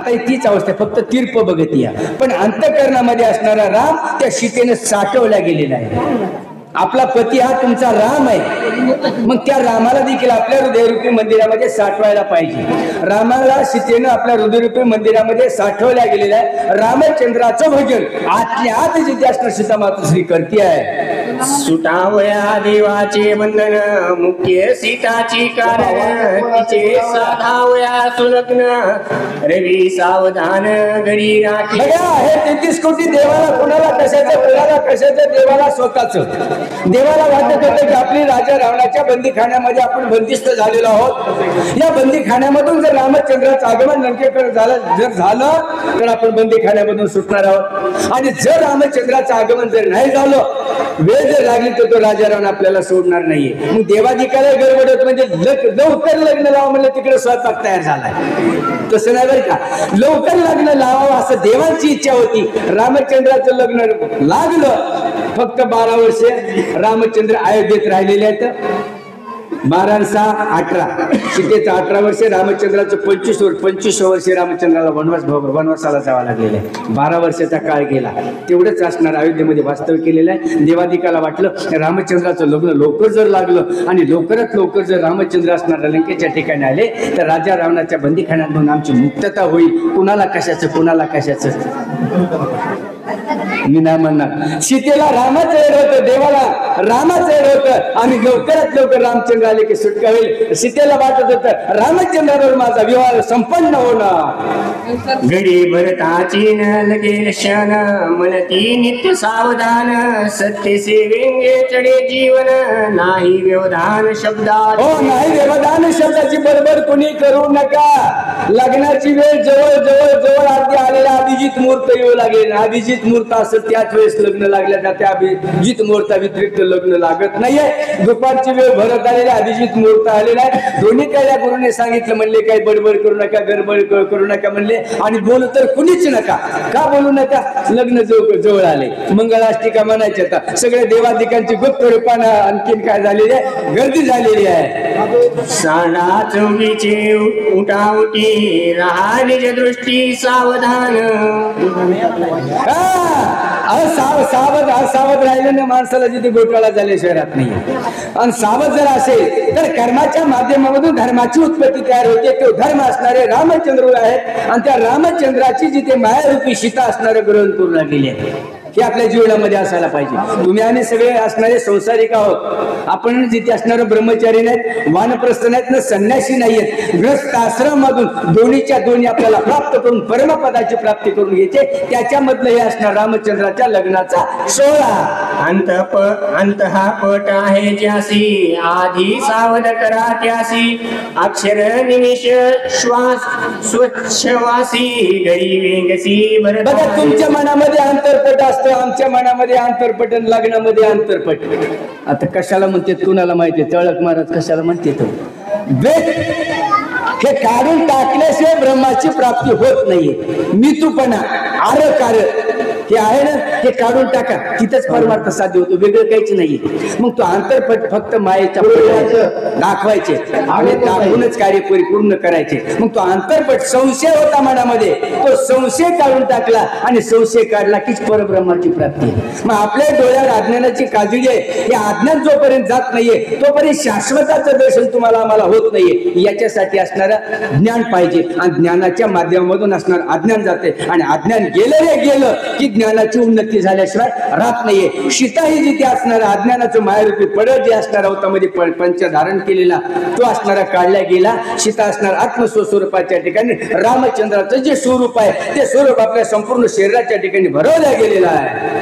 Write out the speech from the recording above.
आता तीच अवस्था फक्त तीर्प बघत या, पण अंतःकरणामध्ये असणारा राम त्या सीतेने साठवला गेलेला आहे. आपला पती हा तुमचा राम आहे, मग त्या रामाला देखील आपल्या हृदयरूपी मंदिरामध्ये साठवायला पाहिजे. रामाला सीतेनं आपल्या हृदयरूपी मंदिरामध्ये साठवल्या गेलेलं आहे. रामचंद्राचं भजन आतल्या आत जिथे असणार सीता मातोश्री करते आहे. सुटावया देवाचे बंधन मुख्य सीताची कारण तिचे साधावया सुलग्न रवी सावधान घडी राखी. हे 33 कोटी देवाला कोणाला कशाचं, कोणाला कशाचं, देवाला स्वतःच. देवाला वाटत होतं की आपली राजा रावणाच्या बंदीखान्यामध्ये आपण बंदिस्त झालेलो आहोत. या बंदीखान्यामधून जर रामचंद्राचं आगमन लंकेकडे जर झालं तर आपण बंदीखान्यामधून सुटणार आहोत. आणि जर रामचंद्राचं आगमन जर नाही झालं, वेळ जर लागली तर तो राजा रावण आपल्याला सोडणार नाहीये. मग देवाधिकाला गडबड होत, म्हणजे लवकर लग्न लावा म्हणलं, तिकडे स्वयंपाक तयार झालाय. तसं नाही बरं का, लवकर लग्न लावावं असं देवांची इच्छा होती. रामचंद्राचं लग्न लागलं. फक्त 12 वर्षे रामचंद्र अयोध्येत राहिलेले आहेत. 12 सीतेचं 18 वर्षे, रामचंद्राचं 25 वर्षे रामचंद्राला वनवासाला जावं लागलेलं आहे. 12 वर्षाचा काळ गेला. तेवढंच असणार अयोध्येमध्ये वास्तव्य केलेलं आहे. देवादिकाला वाटलं रामचंद्राचं लग्न लवकर जर लागलं आणि लवकरात लवकर जर रामचंद्र असणाऱ्या लंकेच्या ठिकाणी आले तर राजा रावणाच्या बंदीखान्यातून आमची मुक्तता होईल. कुणाला कशाचं मी नाही म्हणणार. सीतेला रामाचं एड होतं, देवाला रामाचं एड होतं, आणि लवकरात लवकर रामचंद्र आले की सुटका होईल. सीतेला वाटत होतं रामचंद्रावर माझा विवाह संपन्न होणार. घडी भरताची न लगे क्षण मनती नित्य सावधान सत्य सेवेंगे चढे जीवन नाही व्यवधान शब्दात. हो, नाही व्यवधान शब्दाची बरोबर कोणी करू नका. लग्नाची वेळ जवळ आधी आलेला अभिजित मुहूर्त येऊ लागेल. अभिजित मुहूर्त असं त्याच वेळेस लग्न लागल्या जाते. अभिजित मुहूर्ता व्यतिरिक्त लग्न लागत नाहीये. दुपारची वेळ भरत आलेली, अभिजित मुहूर्त आलेला आहे. दोन्ही काही गुरुने सांगितलं, म्हणले काही बडबड करू नका, गडबड करू नका म्हणले, आणि बोलू तर कुणीच नका. का बोलू नका? लग्न जवळ आले. मंगळाष्टिका म्हणायचे. आता सगळ्या देवादिकांची गुप्त रूपानं आणखीन काय झालेली आहे, गर्दी झालेली आहे. साडा चौकीचे उठाउठी राहा निज दृष्टी सावधान. सावध राहिलं ना माणसाला जिथे घोटाळा झाल्याशिवाय राहत नाही. आणि सावध जर असेल तर कर्माच्या माध्यमामधून धर्माची उत्पत्ती तयार होते. तो धर्म असणारे रामचंद्र आहेत, आणि त्या रामचंद्राची जिथे मायारूपी सीता असणारे ग्रहण करून गेले. हे आपल्या जीवनामध्ये असायला पाहिजे. तुम्ही आम्ही सगळे असणारे संसारिक आहोत. आपण जिथे असणारे ब्रह्मचारी नाहीत, वानप्रस्थ नाहीत, न संन्यासी नाहीयेत. ग्रस्त आश्रमामधून दोन्हीच्या दोन्ही आपल्याला प्राप्त करून परमपदाची प्राप्ती करून घ्यायचे. त्याच्यामधलं हे असणार रामचंद्राच्या लग्नाचा सोहळा. अंत हा पट आहे ज्यासी आधी सावध करा त्यासी अक्षर निमिष श्वास स्वच्छवासी घडी वेंगसी. बघा, तुमच्या मनामध्ये अंतरपट असतो, आमच्या मनामध्ये अंतरपट, लग्नामध्ये अंतरपट. आता कशाला म्हणते कुणाला माहिती? तळक महाराज कशाला म्हणते? हे काढून टाकल्याशिवाय ब्रह्माची प्राप्ती होत नाहीये. मी तू पण आर हे आहे ना, हे काढून टाका, तिथंच परमार्थ साध्य होतो. वेगळं काहीच नाहीये. मग तो अंतरपट फक्त मायेच्या दाखवायचे आणि दाखवूनच कार्य परिपूर्ण करायचे. मग तो अंतरपट संशय होता मनामध्ये, तो संशय काढून टाकला आणि संशय काढला कीच परब्रह्माची प्राप्ती. मग आपल्या डोळ्यावर अज्ञानाची काजळी आहे. हे अज्ञान जोपर्यंत जात नाहीये तोपर्यंत शाश्वताचं दर्शन तुम्हाला आम्हाला होत नाहीये. याच्यासाठी असणारं ज्ञान पाहिजे, आणि ज्ञानाच्या माध्यमामधून असणार अज्ञान जाते, आणि अज्ञान गेलं की ज्ञानाची उन्नती झाल्याशिवाय राहत नाहीये. सीता ही जिथे असणारा अज्ञानाचं मायारूपी पडळ जे असणार अवतामध्ये पंच धारण केलेला तो असणारा काढला गेला. सीता असणार आत्मस्वरूपाच्या ठिकाणी रामचंद्राचं जे स्वरूप आहे ते स्वरूप आपल्या संपूर्ण शरीराच्या ठिकाणी भरवल्या गेलेलं आहे.